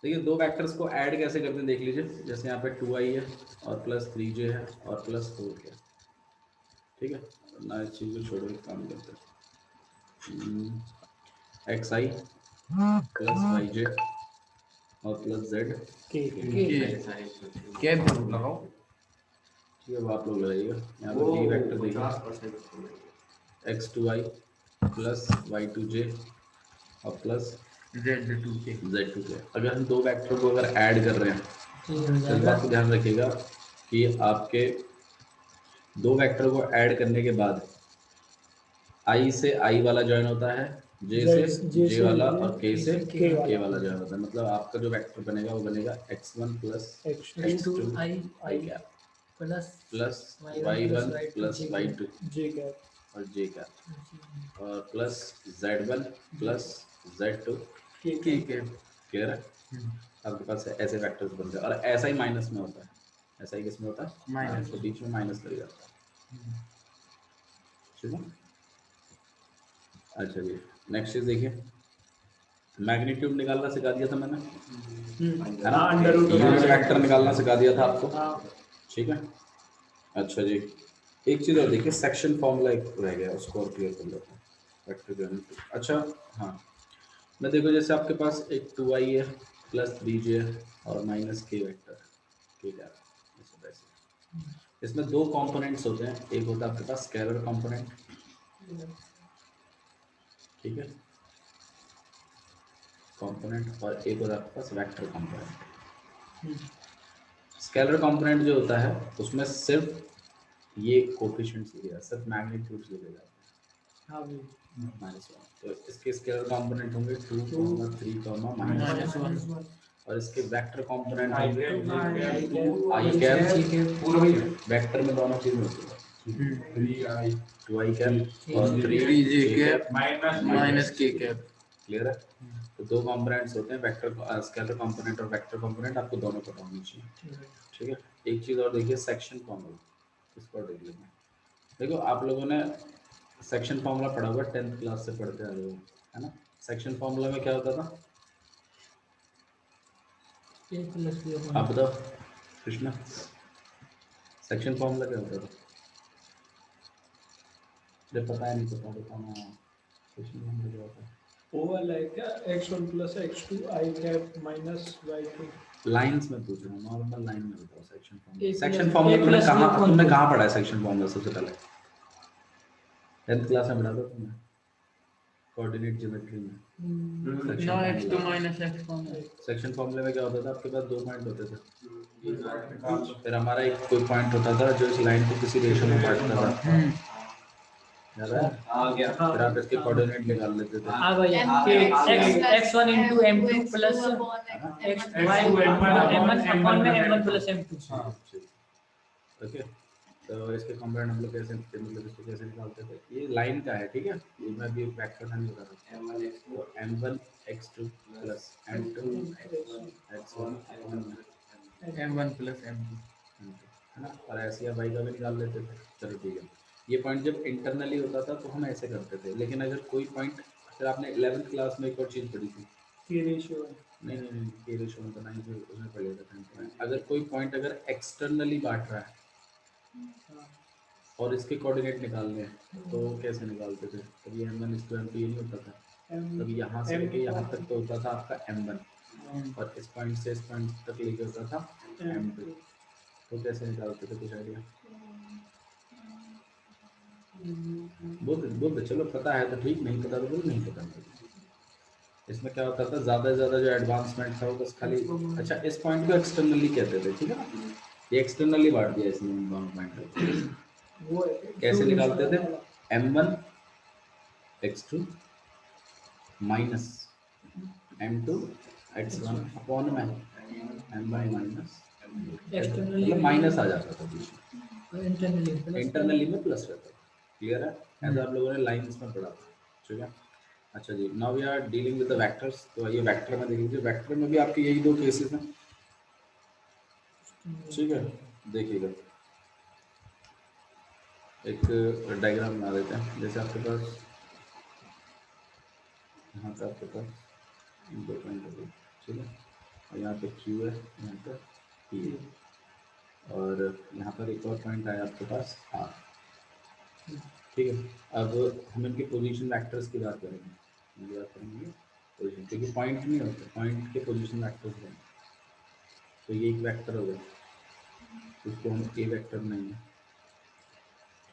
देखिए दो वेक्टर्स को ऐड कैसे करते हैं देख लीजिए। जैसे यहाँ पे 2i है और प्लस 3j है और प्लस 4k, ठीक है ना। इस चीज़ को छोड़ो, एक काम करते हैं, xi प्लस yj और प्लस z क्या लगाओ, ठीक है। अब आप लोग लगाइएगा यहाँ पे b वेक्टर देखिए, x2i प्लस y2j और प्लस z2k। अगर हम दो वेक्टर को अगर ऐड कर रहे हैं तो इस बात को ध्यान रखिएगा कि आपके दो वेक्टर को ऐड करने के बाद i से i वाला ज्वाइन होता है, j से j वाला और k से k वाला ज्वाइन होता है। मतलब आपका जो वेक्टर बनेगा वो बनेगा x1 plus x2 i cap plus y1 plus y2 और j कैप और प्लस z1 प्लस z2 ठीक है। क्लियर है। आपके पास ऐसे वेक्टर्स बनते हैं और ऐसा ही माइनस में होता है। ऐसा ही किस में होता है, माइनस के बीच में माइनस लग जाता है, ठीक है। अच्छा जी, नेक्स्ट चीज देखिए, मैग्नीट्यूड निकालना सिखा दिया था मैंने, है ना। यूनिट वेक्टर निकालना सिखा दिया था आपको, ठीक है। अच्छा जी, एक चीज और देखिए, सेक्शन फॉर्मूला एक रह गया, उसको और क्लियर कर लेते हैं। वेक्टर ज्योमेट्री, अच्छा हाँ, मैं देखो जैसे आपके पास एक 2i है प्लस 3j है और माइनस k वेक्टर, ठीक है। इसमें दो कंपोनेंट्स होते हैं, एक होता है आपके पास स्केलर कंपोनेंट, ठीक है, कंपोनेंट, और एक होता है आपके पास वेक्टर कंपोनेंट। स्केलर कंपोनेंट जो होता है उसमें सिर्फ ये कोफिशिएंट्स लिखे जाते हैं, सिर्फ मैग्नीट्यूड्स लिखे जाते हैं, -1। तो इसके स्केलर कंपोनेंट होंगे 2, 3, -1 और इसके वेक्टर कंपोनेंट होंगे i कैप, वेक्टर में दोनों चीज होती है, 2i कैप और 3j cap minus k cap, clear है। तो दो कंपोनेंट्स होते हैं, वेक्टर स्केलर कंपोनेंट और वेक्टर कंपोनेंट, आपको दोनों पता होनी चाहिए, ठीक है। एक चीज और देखिए, सेक्शन फॉर्मूला, इसको देख लेंगे। देखो आप लोगों ने सेक्शन फॉर्मूला पढ़ा हुआ 10th क्लास से पढ़ते आ रहे हो, है ना। सेक्शन फॉर्मूला में क्या होता था, आप बताओ कृष्णा, सेक्शन फॉर्मूला क्या होता था। जब पता है नहीं पता बताना, सेक्शन फॉर्मूला क्या होता है। वो वाला है क्या, x1 plus x2 i cap minus y2। Lines में पूछ रहा हूँ, नॉर्मल लाइन में बताओ सेक्शन फॉर्मूला। सेक्शन फॉर्मूला तुमने कहाँ पढ़ा है सेक्शन फॉर्मूला सबसे पहले, 10th क्लास में पढ़ा था तुमने, कोऑर्डिनेट ज्योमेट्री में। सेक्शन फॉर्मूले में क्या होता था, आपके पास दो पॉइंट होते थे, फिर हमारा एक कोई पॉइंट होता था जो इस लाइन को किसी रेशो में काटता था, याद है। फिर आप इसके कोऑर्डिनेट निकाल लेते थे, x1 into m2 plus xy m1 upon में m1 plus m2। ओके। तो इसके कंपोनेंट हम लोग कैसे, मतलब इसको कैसे निकालते थे, ये लाइन का है, ठीक है। ये मैं अभी वेक्टर नहीं बता रहा, तो m1 x2 plus m2 x1 m1 plus m2, है ना। और ऐसे आप y का भी निकाल लेते थे, चलो ठीक है। ये पॉइंट जब इंटरनली होता था तो हम ऐसे करते थे, लेकिन अगर कोई पॉइंट, फिर आपने 11th क्लास में एक और चीज़ पढ़ी थी, के रेशियो, नहीं के रेशियो में तो नहीं, जो उसमें पढ़ेगा 10th में, अगर कोई पॉइंट अगर एक्सटर्नली बांट रहा है और इसके कोऑर्डिनेट निकालने हैं तो कैसे निकालते थे, कभी m1 इसको m2 ये नहीं होता था, तब यहाँ से लेके यहाँ तक तो होता था आपका m1 और इस पॉइंट से इस पॉइंट तक लेके होता था m2, तो कैसे निकालते थे, कुछ आइडिया। बोल दे चलो, पता है तो ठीक, नहीं पता तो बोल नहीं पता। इसमें क्या होता था, ज़्यादा से ज़्यादा जो एडवांसमेंट था वो बस खाली, अच्छा इस पॉइंट को एक्सटर्नली कहते थे, ठीक है ना। ये एक्सटर्नली बांट दिया इसने इन दोनों पॉइंट को। कैसे निकालते थे, m1 x2 minus m2 x1 upon में m1 माइनस, मतलब माइनस आ जाता था बीच में, इंटरनली में प्लस रहता था, क्लियर है। ऐसा आप लोगों ने लाइंस में पढ़ा था, ठीक है। अच्छा जी, now we are dealing with the vectors. तो ये वेक्टर में देख लीजिए, वेक्टर में भी आपके यही दो केसेस हैं, ठीक है। देखिएगा एक डायग्राम बना देते हैं, जैसे आपके पास यहाँ पे आपके पास दो पॉइंट हो गए, ठीक है। यहाँ पे Q है, यहाँ पर P है, और यहाँ पर एक और पॉइंट आया आपके पास R। ठीक है, अब हम इनके पोजीशन वेक्टर्स की बात करेंगे पोजीशन, क्योंकि पॉइंट नहीं होते, पॉइंट के पोजीशन वेक्टर्स हैं। तो ये एक वेक्टर हो गया, इसको हम A वेक्टर नहीं है,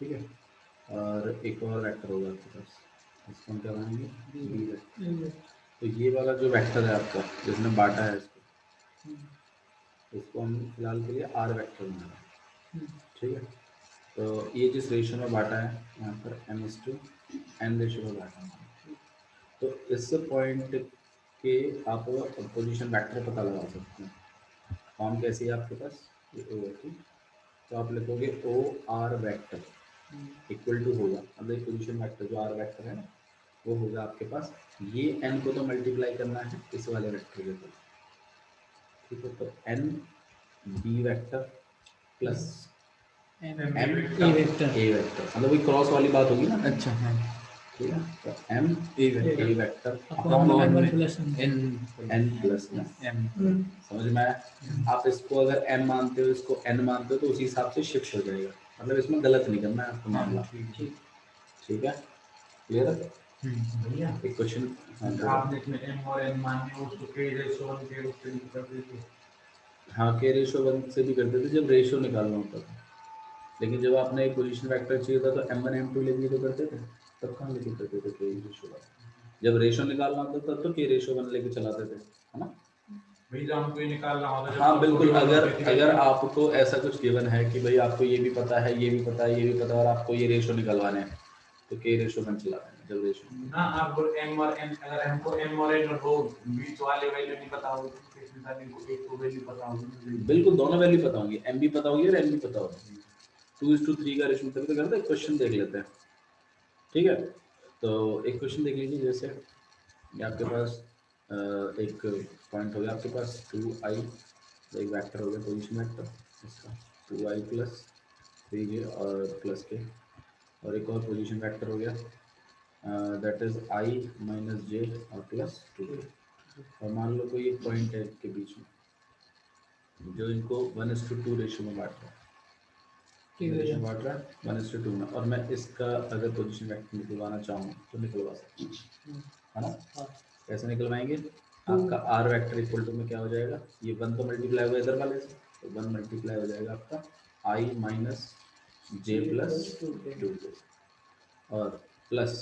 ठीक है, और एक और वेक्टर होगा आपके पास, इसको हम क्या बनाएंगे B वेक्टर। तो ये वाला जो वेक्टर है आपका जिसने बांटा है इसको हम फिलहाल के लिए R वेक्टर बना रहे हैं, ठीक है। तो ये जिस रेशियो में बांटा है यहाँ पर m/n रेशियो में बांटा है, तो इस पॉइंट के आप पोजीशन वेक्टर पता लगा सकते हैं। फॉर्म कैसी है आपके पास, ये O है, ठीक। तो आप लिखोगे O R vector equal to होगा, अब एक पोजीशन वेक्टर जो आर वेक्टर है ना वो होगा आपके पास, ये n को तो मल्टीप्लाई करना है इस वाले वेक्टर के साथ, ठीक है। तो n b vector plus M m A vector a vector, मतलब वही क्रॉस वाली बात होगी ना। अच्छा हाँ ठीक है, तो m a vector upon n plus n n plus n, m समझ में आया। आप इसको अगर m मानते हो इसको n मानते हो तो उसी हिसाब से शिफ्ट हो जाएगा, मतलब इसमें गलत नहीं करना है आपको मामला, ठीक है, क्लियर है। भैया एक क्वेश्चन आपने इसमें m और n माने हो उसको k रेशो 1 के उससे कर देते। हाँ के रेशो 1 से भी करते थे जब रेशो निकालना होता था, लेकिन जब आपने एक पोजीशन वेक्टर चाहिए था तो m1 m2 लेके तो करते थे, तब कहाँ लेके करते थे के रेशो 1, जब रेशो निकालना होता था तो के रेशो 1 लेके चलाते थे, है ना। भाई जब हमको ये निकालना होता हाँ बिल्कुल, अगर आपको ऐसा कुछ गिवन है कि भाई आपको ये भी पता है ये भी पता है ये भी पता है और आपको ये रेशो निकलवाने हैं तो के रेशो 1 चलाते हैं जब रेशो ना आपको m और n, अगर हमको m और n और बीच वाले वैल्यू नहीं पता होगी तो किसी तरह को एक तो वैल्यू पता होगी। बिल्कुल दोनों वैल्यू पता होंगी, m भी पता होगी और n भी पता होगी, 2:3 का रेशो तभी तो करते हैं। क्वेश्चन देख लेते हैं, ठीक है। तो एक क्वेश्चन देख लीजिए, जैसे ये आपके पास एक पॉइंट हो गया आपके पास 2i, एक वेक्टर हो गया पोजीशन वेक्टर इसका 2i प्लस 3j और प्लस के, और एक और पोजीशन वेक्टर हो गया that is i minus j और प्लस 2k, और मान लो कोई एक पॉइंट है इनके बीच में जो इनको 1:2 रेशियो में बांट रहा है, रेशियो बांट रहा है 1:2 में, और मैं इसका अगर पोजीशन वेक्टर निकलवाना चाहूँ तो निकलवा सकता हूँ, है ना। कैसे निकलवाएंगे, आपका आर वेक्टर इक्वल टू में क्या हो जाएगा, ये 1 तो मल्टीप्लाई हुआ इधर वाले से, तो 1 मल्टीप्लाई हो जाएगा आपका i माइनस जे प्लस 2 और प्लस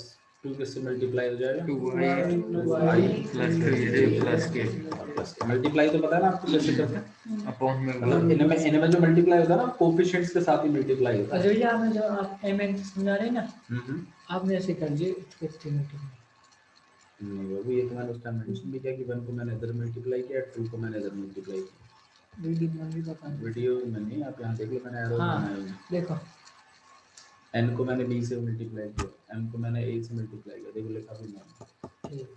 2 किससे मल्टीप्लाई हो जाएगा 2i प्लस के प्लस मल्टीप्लाई तो पता है ना आपको कैसे करते हैं, अपॉन में मतलब इनमें जो मल्टीप्लाई होता है ना कोएफिशिएंट्स के साथ ही मल्टीप्लाई होता अच्छा है। भैया आपने जो आप mn समझा रहे हैं ना, हम्म। आपने ऐसे कर दिए 50 नहीं बाबू, ये तो मैंने उस टाइम मेंशन भी किया कि 1 को मैंने इधर मल्टीप्लाई किया 2 को मैंने इधर मल्टीप्लाई किया, वीडियो में भी बता दो। वीडियो में नहीं, आप यहाँ देख लो मैंने एरो हाँ बनाया हुआ है। देखो n को मैंने b से मल्टीप्लाई किया, m को मैंने a से मल्टीप्लाई किया, देखो लिखा भी मैंने। ठीक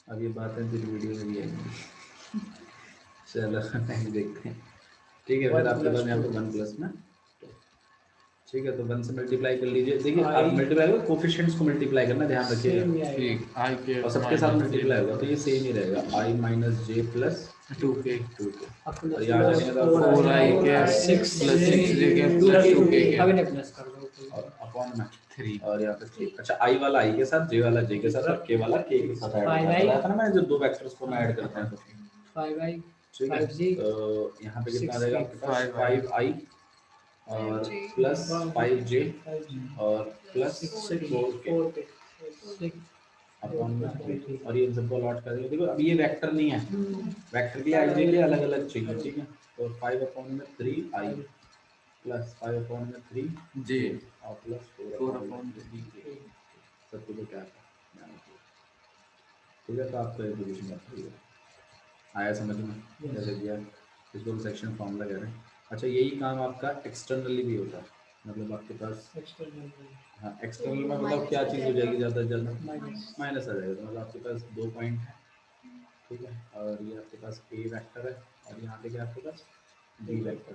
अब ये बातें फिर वीडियो में भी आएंगी। चलो नहीं देखते हैं, ठीक है। फिर आपके पास यहाँ पे 1 प्लस में, ठीक है, तो 1 से मल्टीप्लाई कर लीजिए, देखिए आप मल्टीप्लाई करो कोएफिशिएंट्स को मल्टीप्लाई करना, ध्यान रखिएगा, ठीक i के और सबके साथ मल्टीप्लाई होगा तो ये सेम ही रहेगा i minus J plus 2k 2k, अब और यहाँ जाने का 4i के 6 प्लस 6j के प्लस 2k के अभी नहीं प्लस कर दो और अपॉन में 3 और यहाँ पे 3, अच्छा i वाला i के साथ, j वाला j के साथ और k वाला k के साथ ऐड करना था ना मैंने, जो दो वेक्टर्स को मैं ऐड करते हैं तो 5i ठीक है। 5g तो यहाँ पे कितना आ 6k जाएगा आपके पास 5i और प्लस 5j और प्लस 4k अपॉन में, और ये इन सबको अलॉट कर देंगे। देखो अभी ये वेक्टर नहीं है, वेक्टर के लिए i j के लिए अलग अलग चाहिए, ठीक है। तो 5 अपॉन में 3i प्लस 5 अपॉन में 3j और प्लस 4 अपॉन में 3k, सब कुछ क्या है, ठीक है। तो आपका ये पोजीशन वेक्टर आया समझ में, जैसे दिया इसको सेक्शन फॉर्मूला कह रहे हैं। अच्छा यही काम आपका एक्सटर्नली भी होता है, मतलब आपके पास हाँ एक्सटर्नल में मतलब क्या चीज़ हो जाएगी ज़्यादा से ज़्यादा माइनस आ जाएगा, तो मतलब आपके पास 2 पॉइंट है, ठीक है, और ये आपके पास a वेक्टर है और यहाँ पे क्या आपके पास b वेक्टर,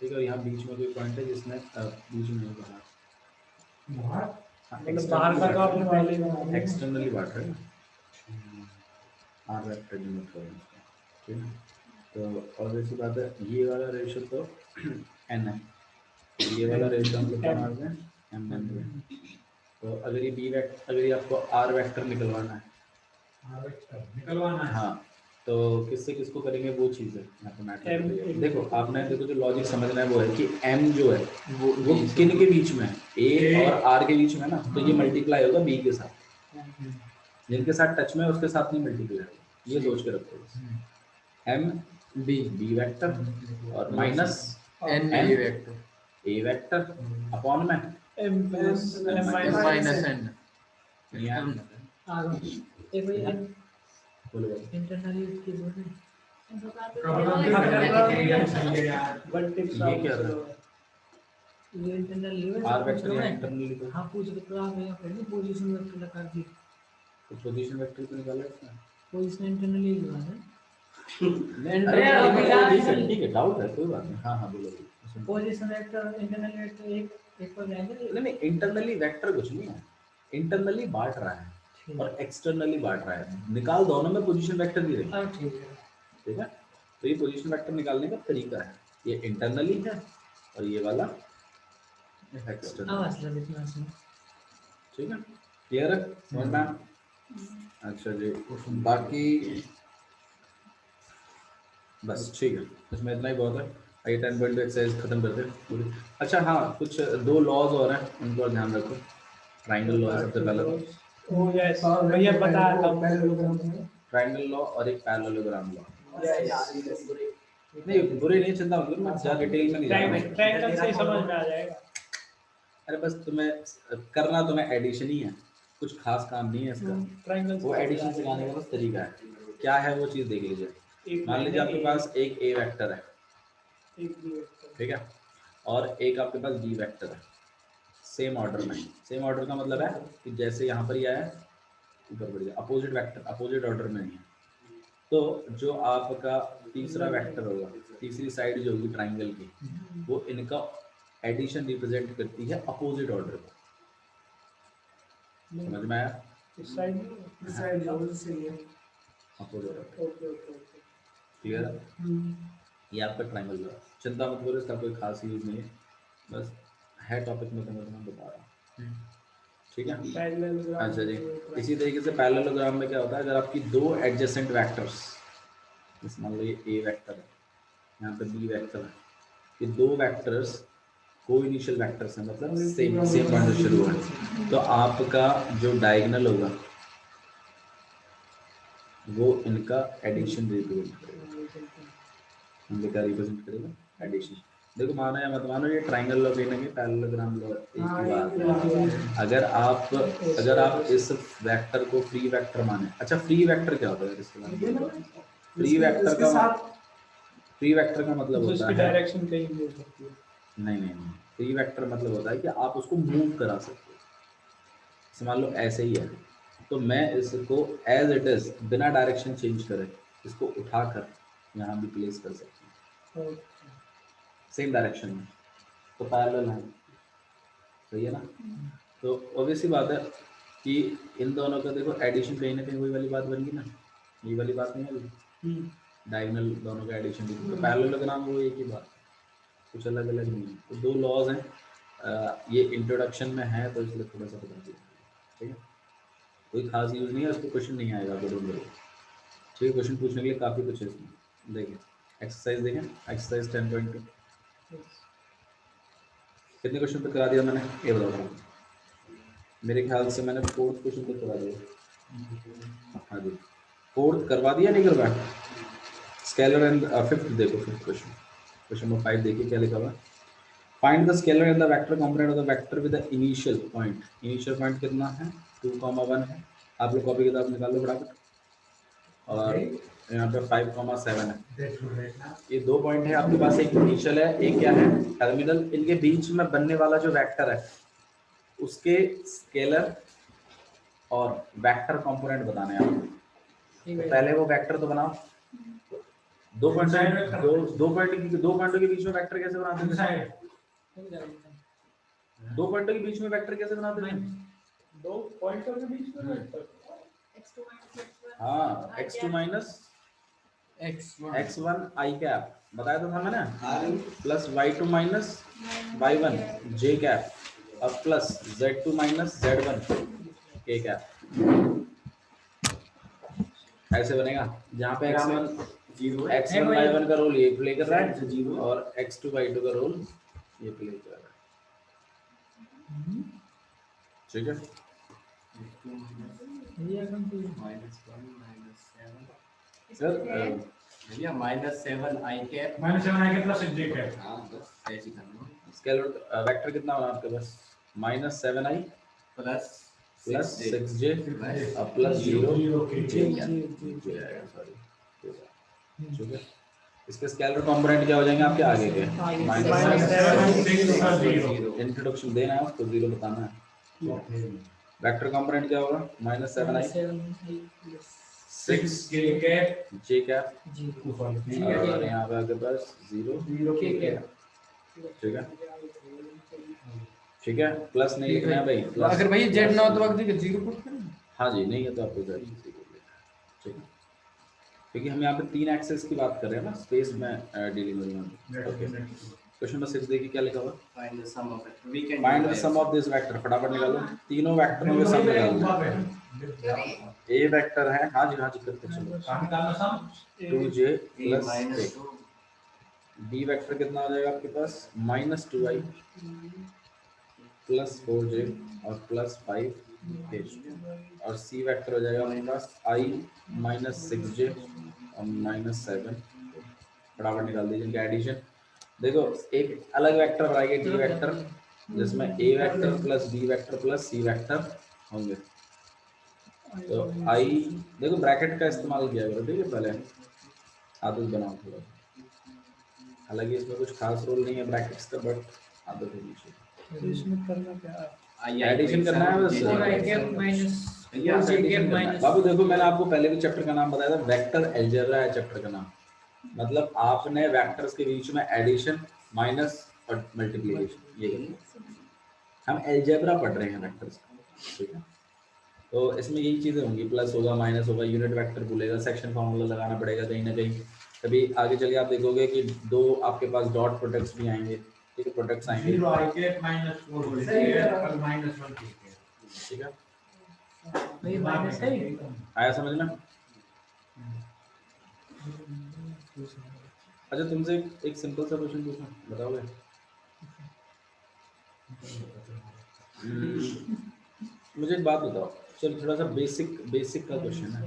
ठीक है, और यहाँ बीच में कोई पॉइंट है जिसमें बीच में नहीं बाहर, बाहर का तो आपने पहले ही बना लिया। एक्सटर्नली बांट रहे हैं, आर वेक्टर डिनोट करें इसको, ठीक है। तो और ऐसी बात है, ये वाला रेशियो तो n है, ये वाला रेशियो हम लोग क्या मानते हैं, m मानते हैं। तो अगर ये बी वेक्टर, अगर ये आपको आर वेक्टर निकलवाना है, निकलवाना है। हाँ, तो किससे किसको करेंगे वो चीज़ है यहाँ पे मैटर M करेगी। एक- देखो आपने देखो जो लॉजिक समझना है वो है कि m जो है वो किन के बीच में है, a और r के बीच में है ना, तो ये मल्टीप्लाई होगा b के साथ, जिनके साथ टच में है उसके साथ नहीं मल्टीप्लाई होगा, ये सोच के रखो बस। m b वेक्टर और minus n n a vector a vector upon में M plus M m minus minus n यहाँ एक भाई बोलो इंटरनली की बोल रहे one tips ये क्या out. था? ये इंटरनल लीवर r वेक्टर या इंटरनली तो हाँ पूछ रहे तो आप यहाँ पहले पोजीशन वेक्टर लगा दी, पोजीशन वेक्टर को निकाला इसमें। पोजीशन इंटरनली लगा है अरे ठीक है, डाउट है कोई बात नहीं, हाँ हाँ बोलो बोलो। पोजीशन वेक्टर इंटरनल वेक्टर एक पर जाएंगे। नहीं नहीं, इंटरनली वेक्टर कुछ नहीं है, इंटरनली बांट रहा है और एक्सटर्नली बांट रहा है, निकाल दोनों में पोजीशन वेक्टर भी रहेगा, ठीक है ठीक है। तो ये पोजीशन वेक्टर निकालने का तरीका है, ये इंटरनली है और ये वाला एक्सटर्नल, आवाज लग इतना से ठीक है। क्लियर है, समझ में आया? अच्छा जी, बाकी बस ठीक है, इसमें इतना ही बहुत है। आइए 10.2 एक्सरसाइज खत्म करते हैं पूरी। अच्छा हाँ, कुछ दो लॉज और हैं, उनको ध्यान रखो। ट्राइंगल लॉ है सबसे पहला, Oh yes, भैया बताया था। ट्राइंगल लॉ और एक पैरेललोग्राम लॉ। नहीं बुरे नहीं, चिंता मत करो, मैं ज़्यादा डिटेल में नहीं जा रहा हूँ। ट्रायंगल से ही समझ में आ जाएगा। अरे बस तुम्हें करना, तुम्हें एडिशन ही है, कुछ खास काम नहीं है इसका, ट्रायंगल वो एडिशन सिखाने का बस तरीका है। क्या है वो चीज़ देख लीजिए। मान लीजिए आपके पास एक ए वेक्टर है, ठीक है, और एक आपके पास बी वेक्टर है, सेम ऑर्डर में। सेम ऑर्डर का मतलब है कि जैसे यहाँ पर ही आया ऊपर बढ़ गया, अपोजिट वेक्टर अपोजिट ऑर्डर में नहीं है। तो जो आपका तीसरा वेक्टर होगा, तीसरी साइड जो होगी ट्राइंगल की, वो इनका एडिशन रिप्रेजेंट करती है अपोजिट ऑर्डर को। समझ में आया? इस साइड अपोजिट ऑर्डर, क्लियर है? ये आपका ट्राइंगल है, चिंता मत करो, इसका कोई खास यूज नहीं है, बस है टॉपिक में मैं बता रहा हूँ, ठीक है। अच्छा जी, इसी तरीके से पैरेललोग्राम में क्या होता है, अगर आपकी दो एडजेसेंट वेक्टर्स, जैसे मान लो ये ए वेक्टर है, यहाँ पे बी वेक्टर है, ये दो वेक्टर्स को इनिशियल वेक्टर्स हैं, मतलब सेम पॉइंट से शुरू है, तो आपका जो डायगोनल होगा वो इनका एडिशन रिप्रेजेंट करेगा, इनका रिप्रेजेंट करेगा एडिशन। देखो मानो या मत मानो, ये ट्राइंगल लॉ कहेंगे, पैरेललोग्राम लॉ एक ही बात है। अगर आप इस वेक्टर को फ्री वेक्टर माने, अच्छा फ्री वेक्टर क्या होता है इसके बाद? फ्री वेक्टर का मतलब होता है, डायरेक्शन कहीं भी हो सकती है। नहीं, फ्री वेक्टर मतलब होता है कि आप उसको मूव करा सकते हो। जैसे मान लो ऐसे ही है, तो मैं इसको एज इट इज बिना डायरेक्शन चेंज करे इसको उठाकर यहाँ भी प्लेस कर सकते हैं सेम डायरेक्शन में, तो पैरेलल है, सही है ना। तो ऑब्वियसली बात है कि इन दोनों का देखो एडिशन कहीं ना कहीं वही वाली बात बन गई ना, ये वाली बात नहीं है, डायगोनल दोनों का एडिशन, तो पैरेललोग्राम वो एक ही बात, कुछ अलग अलग नहीं है। तो दो लॉज हैं, ये इंट्रोडक्शन में है तो इसलिए थोड़ा सा बता दिया, ठीक है, कोई खास यूज़ नहीं है, उसको क्वेश्चन नहीं आएगा आपको डोंट वरी, ठीक है। क्वेश्चन पूछने के लिए काफ़ी कुछ है इसमें। देखिए एक्सरसाइज देखें, एक्सरसाइज 10.2 कितने क्वेश्चन तक करा दिया मैंने ये बताओ? मेरे ख्याल से मैंने 4th क्वेश्चन तक करा दिया, हाँ जी 4th करवा दिया, नहीं करवाया? स्केलर एंड 5th देखो, 5th क्वेश्चन नंबर 5 देखिए क्या लिखा हुआ है। Find the scalar and the vector component of the vector with the initial point. Initial point कितना है? 2,1 है। आप लोग कॉपी किताब निकाल लो फटाफट, और यहाँ पे 5,7 है। ये दो पॉइंट है आपके पास, एक इनिशियल है, एक क्या है टर्मिनल। इनके बीच में बनने वाला जो वेक्टर है उसके स्केलर और वेक्टर कंपोनेंट बताने हैं आपको। तो पहले वो वेक्टर तो बनाओ, दो पॉइंटों के बीच में वेक्टर कैसे बनाते हैं? दो पॉइंटों के बीच में वेक्टर कैसे बनाते हैं? दो पॉइंटों के बीच में हाँ x2 minus x1 i cap बताया तो था मैंने, plus y2 minus y1 j cap और plus z2 minus z1 k cap. ऐसे बनेगा जहाँ पे x1 y1 का रोल ये प्ले कर रहा है और x2 y2 का रोल ये प्ले कर रहा है। ठीक है, sir -7 i cap plus j cap. हाँ बस ऐसे ही करना स्केलर वेक्टर कितना होगा आपके पास, -7i प्लस प्लस 6j और प्लस 0 सॉरी। ठीक है, इसके स्केलर कंपोनेंट क्या हो जाएंगे आपके आगे के, इंट्रोडक्शन देना है उसको, 0 बताना है। वेक्टर कंपोनेंट क्या होगा, -7i 6 j कैप और यहाँ पे आपके पास 0 k कैप। ठीक है, ठीक है, प्लस नहीं लिखना है भाई, प्लस अगर भाई जेड ना हो तो अगर 0 पुट करें। हाँ जी, नहीं है तो आपको z ठीक है, क्योंकि हम यहाँ पे 3 एक्सेस की बात कर रहे हैं ना, स्पेस में डीलिंग हो रही है। ओके, क्वेश्चन नंबर 6 देखिए क्या लिखा हुआ, find the sum of it we can find the sum of this vector. फटाफट निकालो, तीनों वेक्टरों के सम निकालना है। ए वेक्टर है, हाँ जी करते चलो, 2j plus k। B vector कितना हो जाएगा आपके पास, -2i प्लस 4j और प्लस 5k। और सी वेक्टर हो जाएगा आपके पास i -6j और -7। फटाफट निकाल दीजिए इनका एडिशन। देखो एक अलग वेक्टर बनाएंगे डी वेक्टर, जिसमें A vector plus B vector plus C vector होंगे। तो आई देखो ब्रैकेट का इस्तेमाल किया करो, ठीक है, पहले आदत बनाओ थोड़ा। हालांकि इसमें कुछ खास रोल नहीं है ब्रैकेट्स का, बट आदत होनी चाहिए। तो इसमें करना क्या है, एडिशन करना है बस। बाबू देखो मैंने आपको पहले भी चैप्टर का नाम बताया था, वेक्टर अलजेब्रा है चैप्टर का नाम। मतलब आपने वेक्टर्स के बीच में एडिशन, माइनस और मल्टीप्लिकेशन ये करना। हम अलजेब्रा पढ़ रहे हैं वेक्टर्स का, ठीक है। तो इसमें यही चीजें होंगी, प्लस होगा माइनस होगा, यूनिट वेक्टर भूलेगा, सेक्शन फार्मूला लगाना पड़ेगा कहीं ना कहीं। कभी आगे चलिए आप देखोगे कि दो आपके पास डॉट प्रोडक्ट्स भी आएंगे, ठीक है, प्रोडक्ट्स आएंगे, 0 i कैप -4 -1 k। ठीक है, भाई माइनस है आया समझ में। अच्छा तुमसे एक सिंपल सा क्वेश्चन पूछूं, बताओगे? मुझे एक बात बताओ, चलो थोड़ा सा बेसिक का क्वेश्चन है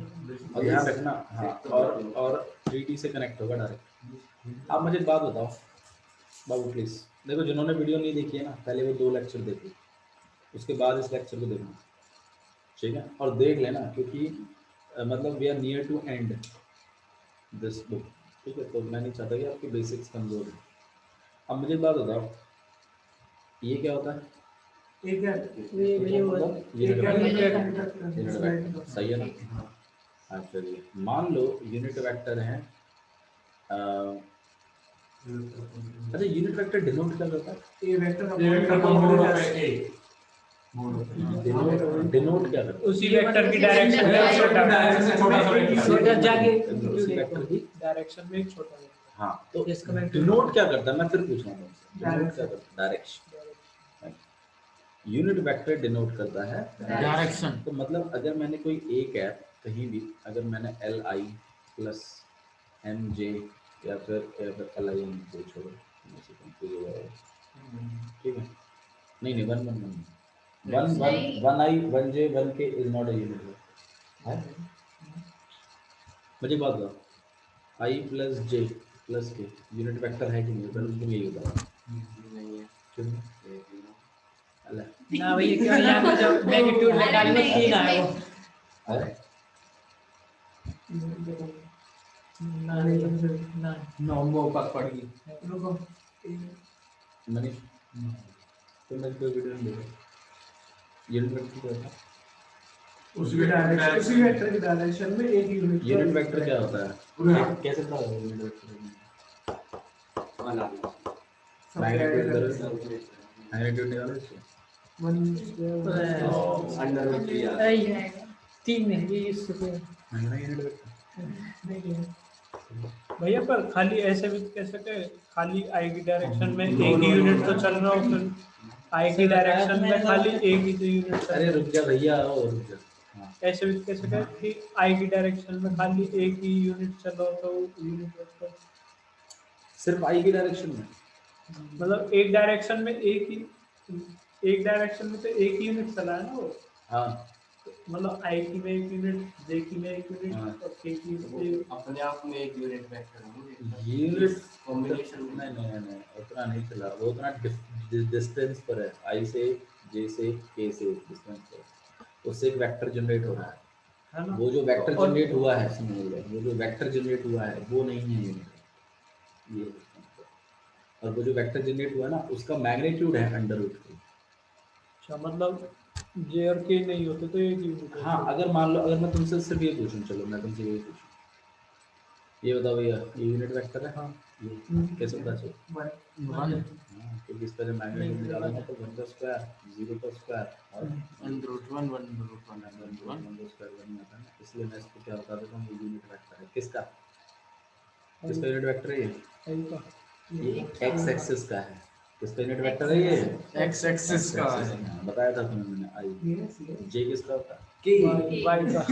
और ध्यान रखना, हाँ, और 3D से कनेक्ट होगा डायरेक्ट। आप मुझे एक बात बताओ बाबू प्लीज, देखो जिन्होंने वीडियो नहीं देखी है ना, पहले वो 2 लेक्चर देखो, उसके बाद इस लेक्चर को देखना, ठीक है, और देख लेना, क्योंकि मतलब we are near to end this book, ठीक है। तो मैं नहीं चाहता कि आपके बेसिक्स कमजोर हैं। अब मुझे एक बात बताओ, ये क्या होता है? सही है ना? हाँ चलिए, मान लो यूनिट वेक्टर है, अच्छा यूनिट वेक्टर डिनोट क्या करता है? डिनोट क्या करता है? उसी वेक्टर की डायरेक्शन में छोटा जाके उसी वेक्टर की डायरेक्शन में एक छोटा वेक्टर। हाँ, तो इसका मैं डिनोट क्या करता है, मैं फिर पूछ रहा हूँ तुमसे, डिनोट क्या करता है? डायरेक्शन। यूनिट वेक्टर डिनोट करता है डायरेक्शन। तो मतलब अगर मैंने कोई एक है कहीं भी, अगर मैंने LI प्लस MJ या फिर LI MJ छोड़ो, ठीक है, नहीं 1 I 1J 1K is not a unit है। मुझे बात बताओ, I plus J plus K unit vector है कि नहीं? पहले तुम यही बताओ। नहीं है क्यों? अल्लाह ना भैया क्यों, यहाँ पे जब मैग्नीट्यूड निकालने 3 आए वो अरे ना नॉर्मल ऊपर पड़ गई। मनीष तुमने कोई वीडियो नहीं देखा, यूनिट वेक्टर क्या होता है? उसी वेक्टर की डायरेक्शन में एक यूनिट वेक्टर क्या होता है? कैसे पता होगा यूनिट वेक्टर? मैग्नीट्यूड करो, मैग्नीट्यूड निकालो इसको। अंडर रूट 3 3 नहीं ये इससे यूनिट वेक्टर भैया पर खाली ऐसे भी कह सके, खाली आई की डायरेक्शन में एक ही यूनिट तो चल रहा हो, फिर आई की डायरेक्शन में खाली एक ही तो यूनिट चल अरे रहा रुक जा भैया, ओ रुक जा। हाँ, हो। ऐसे भी कह सके कि आई की डायरेक्शन में खाली एक ही यूनिट चल रहा हो तो यूनिट वेक्टर, सिर्फ आई की डायरेक्शन में। मतलब एक डायरेक्शन में एक डायरेक्शन में तो एक ही यूनिट चला है ना वो, हाँ मतलब आई की में एक यूनिट, जे की में एक हाँ। यूनिट और के की वो में अपने आप में एक यूनिट वेक्टर होंगे। यूनिट कॉम्बिनेशन नहीं नहीं नहीं, उतना नहीं चला, वो उतना डिस्टेंस पर है, आई से जे से के से डिस्टेंस पर, उससे एक वेक्टर जनरेट हो रहा है ना। वो जो वेक्टर और- जनरेट हुआ है, समझ लो वो जो वेक्टर जनरेट हुआ है वो नहीं है यूनिट, ये और वो जो वेक्टर जनरेट हुआ है ना उसका मैग्नीट्यूड है अंडर रूट के। अच्छा, मतलब जे और के नहीं होते तो एक यूनिट हाँ, अगर मान लो अगर मैं तुमसे सिर्फ ये पूछूं, चलो मैं तुमसे ये पूछूं, ये बताओ भैया ये यूनिट वेक्टर है। हाँ। ये कैसे पता चले? हाँ, क्योंकि इसका जब मैग्नीट्यूड निकालेंगे तो 1 का स्क्वायर 0 का स्क्वायर और 1√1 1√1 1 का स्क्वायर बन जाता है ना, इसलिए मैं इसको क्या बता देता हूँ, ये यूनिट वेक्टर है। किसका यूनिट वेक्टर है ये? आई का ये एक्स एक्सिस का है। किसका यूनिट वेक्टर है ये? एक्स एक्सिस का है। हाँ, बताया था तुम्हें मैंने। आई जे किसका होता है? वाई का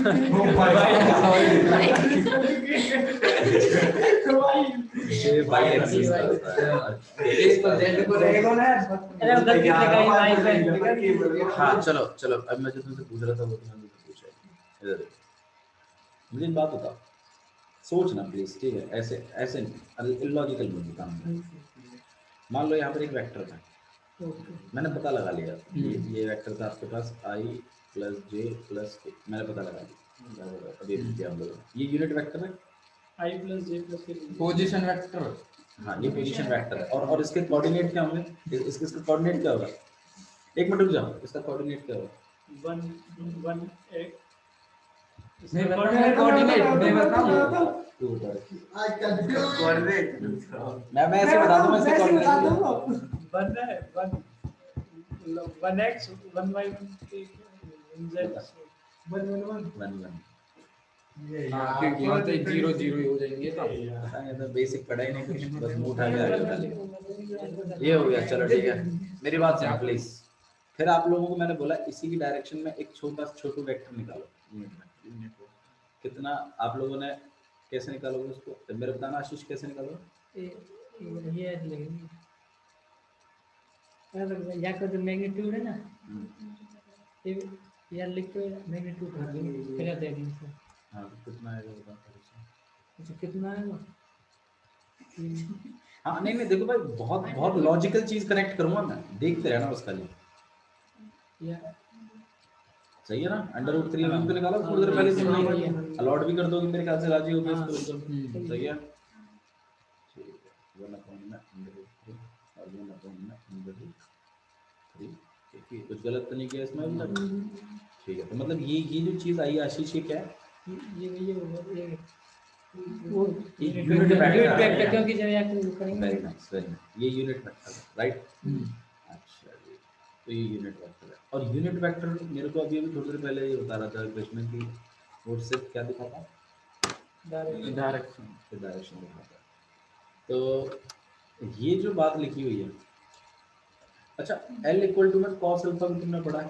जे बाई एक्सिस का होता है। इस पर जेड को रहेगा ना। अरे उधर की जगह ही वाई पे। हाँ चलो चलो, अब मैं जो तुमसे पूछ रहा था वो तुमने मुझसे पूछा है। इधर देखो, मुझे एक बात बताओ, सोचना प्लीज, ठीक है? ऐसे ऐसे इलॉजिकल नहीं काम है। मान लो यहाँ पर एक वेक्टर था, मैंने पता लगा लिया, ये वेक्टर था आपके पास आई प्लस जे प्लस के, मैंने पता लगा लिया। अभी क्या बोलो, ये यूनिट वेक्टर है। आई प्लस जे प्लस के पोजीशन वेक्टर। हाँ, ये पोजीशन वेक्टर है और इसके कोऑर्डिनेट क्या होंगे? इसका कोऑर्डिनेट क्या होगा? एक मिनट रुक जाओ, इसका कोऑर्डिनेट क्या होगा? 1 1 एक मैं बताऊं कोऑर्डिनेट, मैं बताऊं तू बता रही। कोऑर्डिनेट। मैं ऐसे बता दूं, मैं इसके कोऑर्डिनेट 1 है 1 1x 1 y 1 z 1 1 हां क्योंकि वहां तो 0 0 हो जाएंगे तो बताएंगे तो बेसिक पढ़ाई नहीं कुछ, बस मुंह उठा के आगे उठा लिया। ये हो गया, चलो ठीक है। मेरी बात सुनो प्लीज। फिर आप लोगों को मैंने बोला इसी की डायरेक्शन में एक छोटू वेक्टर निकालो, यूनिट को कितना आप लोगों ने कैसे निकालोगे उसको? तो मेरे बताना आशीष, कैसे निकालोगे? ये लेंगे यहाँ का जो मैग्नीट्यूड है ना, ये यार लिख के मैग्नीट्यूड कर देंगे, फिर दे देंगे। हाँ, तो कितना आएगा बता दो। अच्छा कितना आएगा? हाँ नहीं नहीं, देखो भाई, बहुत बहुत लॉजिकल चीज कनेक्ट करूंगा मैं, देखते रहना उसका लिए। या सही है ना? अंडर रूट 3 तो निकाला थोड़ी देर पहले तुमने, अलॉट भी कर दोगे मेरे ख्याल से, राजी हो गए इसको एकदम। सही है, ठीक है। 1 अपॉन में अंडर रूट 3 और 1 अपॉन में अंडर रूट 3, ठीक है? कुछ गलत तो नहीं किया इसमें मतलब? ठीक है, तो मतलब ये जो चीज आई आशीष, ये क्या है? ये वो यूनिट वेक्टर, क्योंकि जब यहाँ को करेंगे वेरी नाइस, ये यूनिट वेक्टर है, राइट? अच्छा जी, तो ये यूनिट वेक्टर है। और यूनिट वेक्टर मेरे को अभी थोड़ी देर पहले ये बता रहा था कृष्ण की, वो सिर्फ क्या दिखाता? डायरेक्शन दिखाता है। तो ये जो बात लिखी हुई है, अच्छा L इक्वल टू में cos अल्फा भी तुमने पढ़ा है,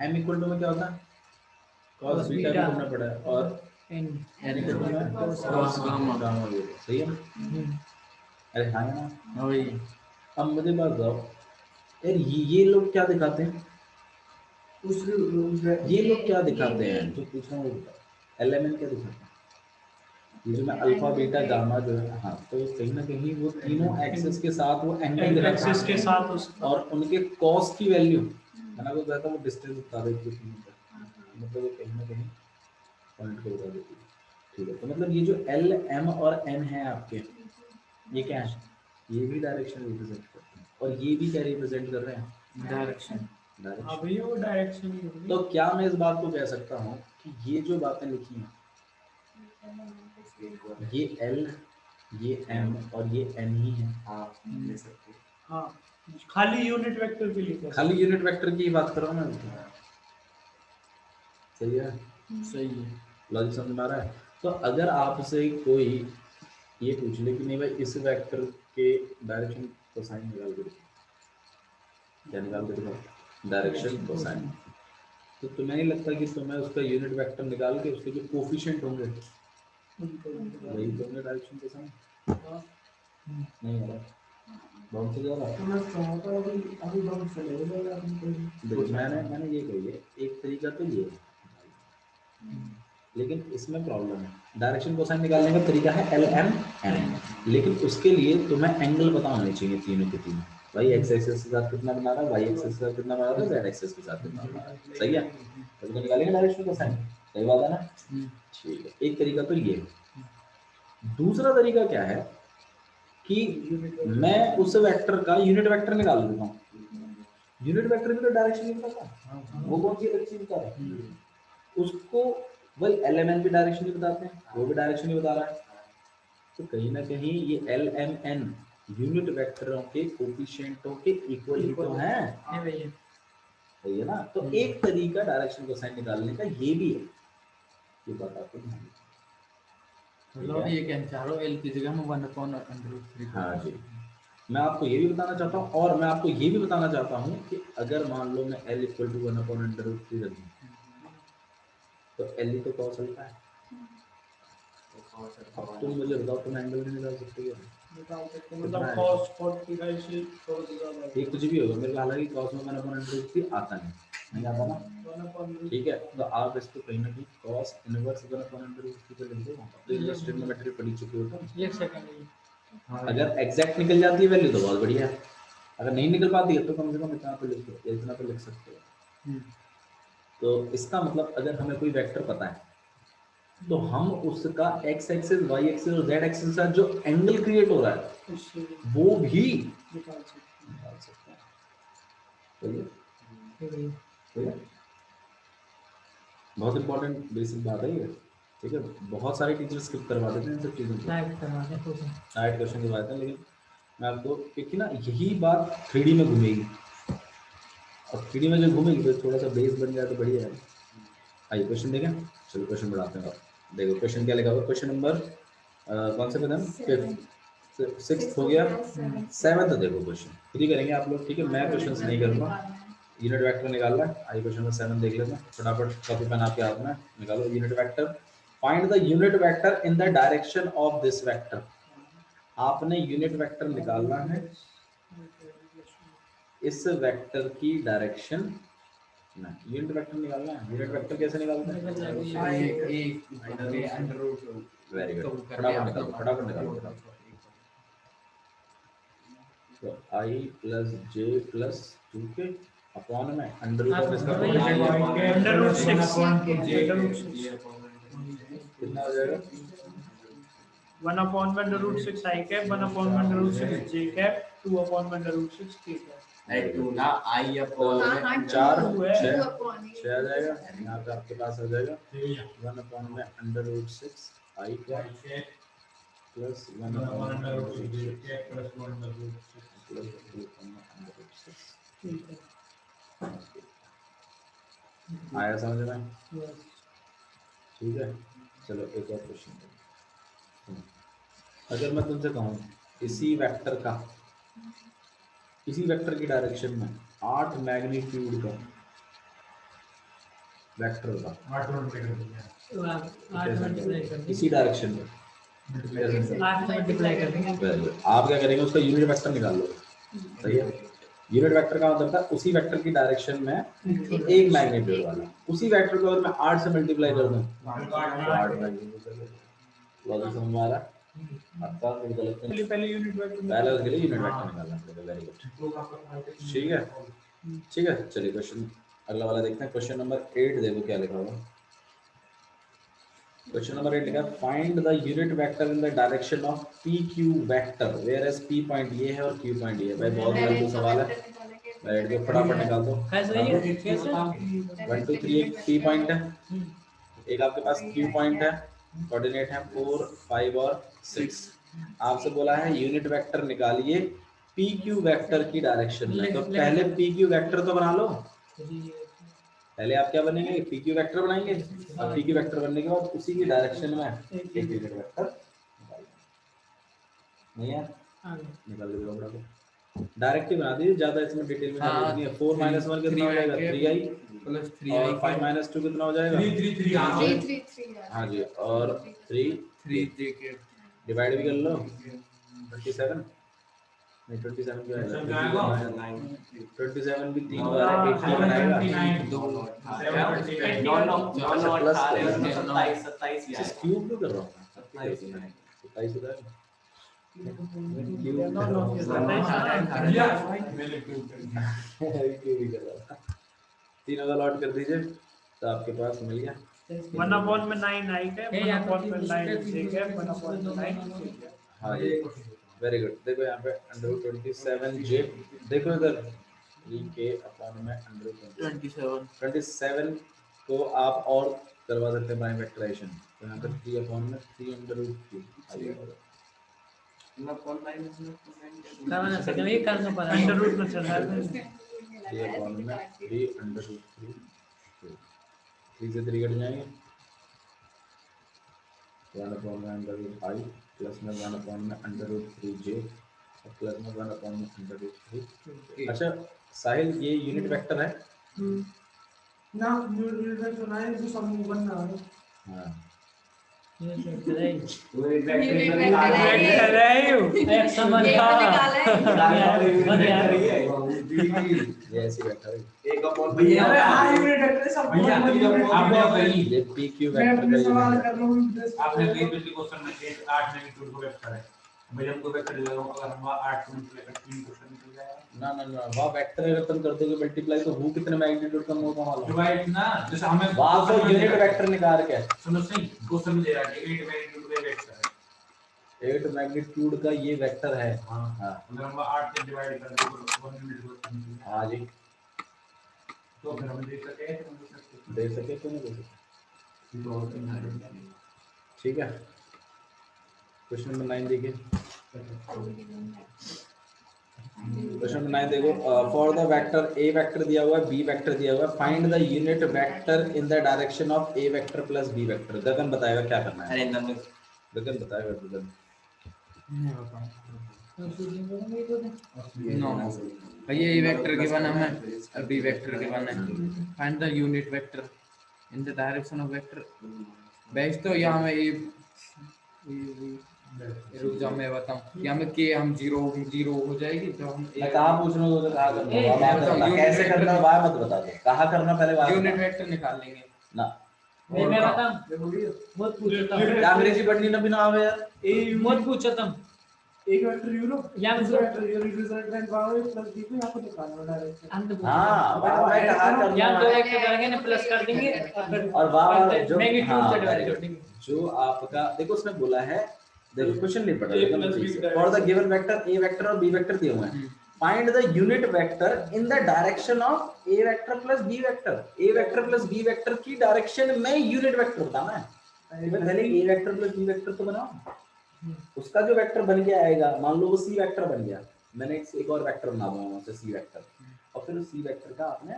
M इक्वल टू में क्या होता है? cos बीटा भी तुमने पढ़ा है, और एन N इक्वल टू में cos गामा भी होता है। सही है ना? अरे हाँ है ना? वही अब मुझे बात बताओ यार, ये लोग क्या दिखाते हैं? ये लोग क्या दिखाते हैं जो पूछ रहा हूँ वो बताओ। LMN क्या दिखाते हैं? ये जो मैं अल्फा बीटा गामा जो है, हाँ, तो कहीं ना कहीं वो तीनों एक्सिस के साथ वो एंगल दिखाते एक्सिस के हैं साथ उसका और उनके कॉस की वैल्यू, मैंने आपको बताया था वो डिस्टेंस बता देती है तीनों पर, मतलब वो कहीं ना कहीं पॉइंट को बता देती है। ठीक है, तो मतलब ये जो L M और N है आपके, ये क्या है? ये भी डायरेक्शन रिप्रेजेंट करते हैं और ये भी क्या रिप्रेजेंट कर रहे हैं? डायरेक्शन। हाँ भैया वो डायरेक्शन ही होगी। तो क्या मैं इस बात को कह सकता हूँ कि ये जो बातें लिखी हैं, ये L, ये M और ये N ही है? आप ले सकते हाँ, खाली यूनिट वेक्टर के लिए खाली यूनिट वेक्टर की बात कर रहा हूँ मैं। सही है, हैं। सही है। लॉजिक समझ में आ रहा है? तो अगर आपसे कोई ये पूछ ले कि नहीं भाई इस वेक्टर के डायरेक्शन कोसाइन निकाल के दिखाओ, क्या निकाल के दिखाओ? Direction cosine. तो तुम्हें नहीं लगता कि तुम्हें उसका यूनिट वेक्टर निकाल के उसके जो कोफिशिएंट होंगे वही तो होंगे डायरेक्शन कोसाइन? नहीं है बहुत से ज्यादा। देखो मैंने ये कही है, एक तरीका तो ये है, लेकिन इसमें प्रॉब्लम है। डायरेक्शन कोसाइन निकालने का तरीका है LMN, लेकिन उसके लिए तुम्हें एंगल पता होने चाहिए तीनों के तीनों। भाई एक्स एक्सिस के साथ कितना बना रहा है, वाई एक्सिस के साथ कितना बना रहा है, जेड एक्सिस के साथ कितना बना रहा है। सही है, तो निकालेंगे डायरेक्शन कोसाइन। सही बात है ना? ठीक है, एक तरीका तो ये है। दूसरा तरीका क्या है कि मैं उस वेक्टर का यूनिट वेक्टर निकाल देता हूँ। यूनिट वेक्टर की तो डायरेक्शन नहीं पता, वो कौन सी अलग चीज बता रहा है उसको। वही LMN भी डायरेक्शन ही बताते हैं, वो भी डायरेक्शन ही बता रहा है। तो कहीं ना कहीं ये LMN यूनिट वेक्टरों के कोफिशिएंटों के इक्वल ही तो हैं। सही है ना? तो एक तरीका डायरेक्शन कोसाइन निकालने का ये भी है, ये बात आपको ध्यान रखनी है। मतलब ये क्या चारों L की जगह में 1/√3। हाँ जी, मैं आपको ये भी बताना चाहता हूँ, और मैं आपको ये भी बताना चाहता हूँ कि अगर मान लो मैं L = 1/√3 रख दूं, तो L ही तो cos अल्फा है। अब तुम मुझे बताओ, तुम एंगल नहीं निकाल सकते क्या? मतलब cos 45 से थोड़ा सा ज्यादा ये कुछ भी होगा, मेरे को हालांकि cos में 1/√3 आता नहीं आता ना। ठीक है, तो आप इसको कहीं ना कहीं cos इनवर्स 1/√3 पे लिख दो। तो ये ट्रिग्नोमेट्री पढ़ी चुके हो तुम। एक सेकंड, अगर एग्जैक्ट निकल जाती है वैल्यू तो बहुत बढ़िया है, अगर नहीं निकल पाती है तो कम से कम इतना तो लिख दो, इतना तो लिख सकते हो। तो इसका मतलब अगर हमें कोई वेक्टर पता है तो हम उसका x एक्सिस, y एक्सिस और z एक्सिस के साथ जो एंगल क्रिएट हो रहा है वो भी निकाल सकते हैं। ठीक है, बहुत इंपॉर्टेंट बेसिक बात है ये। ठीक है, बहुत सारे टीचर स्किप करवा देते हैं इन सब चीज़ों को, डायरेक्ट क्वेश्चन करवाते हैं, लेकिन मैं आपको, क्योंकि ना यही बात 3D में घूमेगी, और 3D में जब घूमेगी तो थोड़ा सा बेस बन जाए तो बढ़िया है। आइए क्वेश्चन देखें, चलो क्वेश्चन बढ़ाते हैं। देखो क्वेश्चन क्या लिखा हुआ, क्वेश्चन नंबर कौन से पे थे? 6th हो गया, 7th देखो क्वेश्चन खुद ही करेंगे आप लोग। ठीक है, मैं क्वेश्चन नहीं करूँगा, यूनिट वेक्टर निकालना है। आइए क्वेश्चन नंबर 7 देख लेते हैं, फटाफट कॉपी पेन आपके हाथ में निकालो। Unit vector, find the unit vector in the direction of this vector. आपने यूनिट वेक्टर निकालना है इस वेक्टर की डायरेक्शन ना। यूनिट वेक्टर निकालना है, यूनिट वेक्टर कैसे निकालते हैं? वेरी गुड, फटाफट निकालो। तो I + J + 2 के अपॉन में अंडर रूट इसका कितना हो जाएगा? 1/√6 i cap, 1/√6 j cap, 2/√6 k cap। 4 6 आ जाएगा, यहाँ पे आपके पास आ जाएगा 1/√6 i cap प्लस 1/√6 आया समझ में? ठीक है, चलो एक और क्वेश्चन। अगर मैं तुमसे कहूँ इसी वेक्टर की डायरेक्शन में 8 मैग्नीट्यूड का वेक्टर होगा, इसी डायरेक्शन में आप क्या करेंगे, उसका यूनिट वेक्टर निकाल लो। सही है, यूनिट वेक्टर का मतलब था उसी वेक्टर की डायरेक्शन में एक मैग्नीट्यूड वाला, उसी वेक्टर को अगर मैं 8 से मल्टीप्लाई कर दूं तो 8 मैग्नीट्यूड। लॉजिक समझ में आ रहा है आपका? पहले यूनिट वेक्टर पहले उसके लिए यूनिट वेक्टर निकालना पड़ेगा। वेरी गुड, ठीक है ठीक है। चलिए क्वेश्चन अगला वाला देखते हैं। क्वेश्चन नंबर 8 देखो क्या लिखा हुआ। क्वेश्चन नंबर 8 लिखा, find the unit vector in the direction of P Q vector whereas P point ये है और क्यू पॉइंट ये है। भाई बहुत जल्दी सवाल है, बैठ के फटाफट निकाल दो। 1 2 3 एक पी पॉइंट है, एक आपके पास क्यू पॉइंट है, कोऑर्डिनेट है 4 5 और 6। आपसे बोला है यूनिट वेक्टर निकालिए पी क्यू वेक्टर की डायरेक्शन में। तो पहले पी क्यू वेक्टर तो बना लो। पहले आप क्या बनेंगे, पी क्यू वेक्टर बनाएंगे, और पी क्यू वेक्टर बनने के बाद उसी की डायरेक्शन में एक यूनिट वेक्टर नहीं है, निकाल दो बड़ा डायरेक्ट ही बना दीजिए, ज्यादा इसमें डिटेल में हाँ, नहीं है। 4 - 1 कितना हो जाएगा, 3i प्लस 3 और 5 - 2 कितना हो जाएगा, 3 हाँ जी, और 3 3 के डिवाइड भी कर लो 27 नहीं 27 क्या आएगा, 27 भी 3 बार है, 18 आएगा। अच्छा क्यूब भी कर रहा हूँ मैं, 27 होता है तीनों का लॉट कर दीजिए तो आपके पास मिल गया। 1/9 आई है, 1/9 ठीक है, 1/9 हाँ जी वेरी गुड। देखो यहाँ पे √27j, देखो इधर 3k/(27) को आप और करवा सकते हैं बाय फैक्टराइजेशन, तो यहाँ पे 3/(3)√3 ये करना पड़ा अंडर रूट में चल रहा है 3/(3)√3 3 से 3 कट जाएंगे, 1/(i) प्लस में 1/√3j और प्लस में 1/√3। अच्छा साहिल ये यूनिट वेक्टर है ना, यूनिट वेक्टर ना है, जो समूह बनना है। हाँ ये ऐसी वेक्टर है, ये पी क्यू वेक्टर का यूनिट है। आपने कहीं पिछले क्वेश्चन में 8 मैग्नीट्यूड को वेक्टर है, भाई हमको वेक्टर ले लो, अगर हम 8 को मल्टीप्लाई करते हैं क्वेश्चन निकल जाएगा। ना वहाँ वेक्टर अगर तुम कर दोगे मल्टीप्लाई तो वो कितने मैग्नीट्यूड का होगा मालूम, डिवाइड ना, जैसे हमें वहाँ तो यूनिट वेक्टर निकाल के सुनो सही, क्वेश्चन में दे रहा है कि 8 मैग्नीट्यूड का वेक्टर है, 8 मैग्नीट्यूड का ये वेक्टर है। हाँ हाँ अगर हम 8 से डिवाइड कर दो तो 1 यूनिट होता है, हाँ जी तो फिर हम देख सकते हैं कि दे सके क्यों नहीं दे सके, ठीक है। क्वेश्चन नंबर 9 देखिए, क्वेश्चन नंबर 9 देखो, for the vector A vector दिया हुआ है, बी वेक्टर दिया हुआ है, find the unit vector in the direction of A vector plus B vector. Gagan बताएगा क्या करना है, गगन बताएगा, गगन नो भैया ए वेक्टर गिवन है, हमें बी वेक्टर गिवन है, find the unit vector in the direction of vector. Best तो यहाँ में रुक जाओ मैं बताऊं, यहाँ में के हम जीरो हो जाएगी तो हम मैं कहाँ पूछ रहा हूँ तो कहाँ करना है, कैसे करना है वह मत बता दो, कहाँ करना पहले वह यूनिट वेक्टर निकाल लेंगे ना। मैं बताऊं, मत पूछो क्या अंग्रेजी पढ़नी ना बिना आवे यार, मत पूछो तुम, एक वेक्टर यूरो यहाँ पे वेक्टर यूरो रिजल्टेंट बाय प्लस b को यहाँ पे निकालना है डायरेक्ट। हाँ वहाँ मैं कहाँ करना यहाँ दो है, वेक्टर करेंगे ना, प्लस कर देंगे और फिर और वहाँ जो मैग्नीट्यूड से डिवाइड कर देंगे। जो आपका देखो उसने बोला है, देखो क्वेश्चन नहीं पढ़ा, for the given vector A vector और बी वेक्टर दिए हुए हैं, find the unit vector in the direction of A vector plus B vector. A vector plus B vector की डायरेक्शन में यूनिट वेक्टर बताना है, पहले A vector plus B vector तो बनाओ, उसका जो वेक्टर बन गया आएगा, मान लो वो सी वेक्टर बन गया, मैंने एक और वेक्टर बना दूंगा वहां से सी वेक्टर, और फिर उस सी वेक्टर का आपने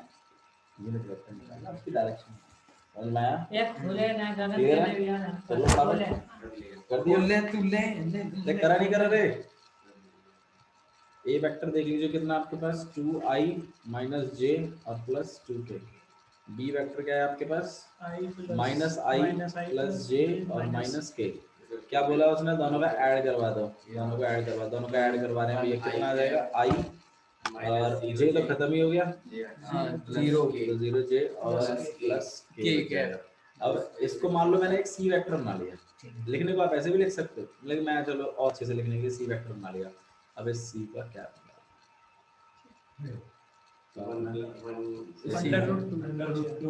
यूनिट वेक्टर निकालना, उसकी डायरेक्शन समझ में आया, ये खुले ना गगन क्लियर के है? भी आना चलो फटाफट कर दिया, ले तू ले देख करा नहीं करा रे। ए वेक्टर देख लीजिए कितना आपके पास, 2i - j और प्लस 2k। बी वेक्टर क्या है आपके पास, -i प्लस j और -k। क्या बोला उसने, दोनों का ऐड करवा दो, दोनों को ऐड करवा, दोनों का ऐड करवा रहे हैं भैया, कितना आ जाएगा i और j तो खत्म ही हो गया, जीरो तो 0j और प्लस k k है। अब इसको मान लो मैंने एक सी वेक्टर बना लिया, लिखने को आप ऐसे भी लिख सकते हो, लेकिन मैं चलो और अच्छे से लिखने के लिए सी वेक्टर बना लिया। अब इस सी का क्या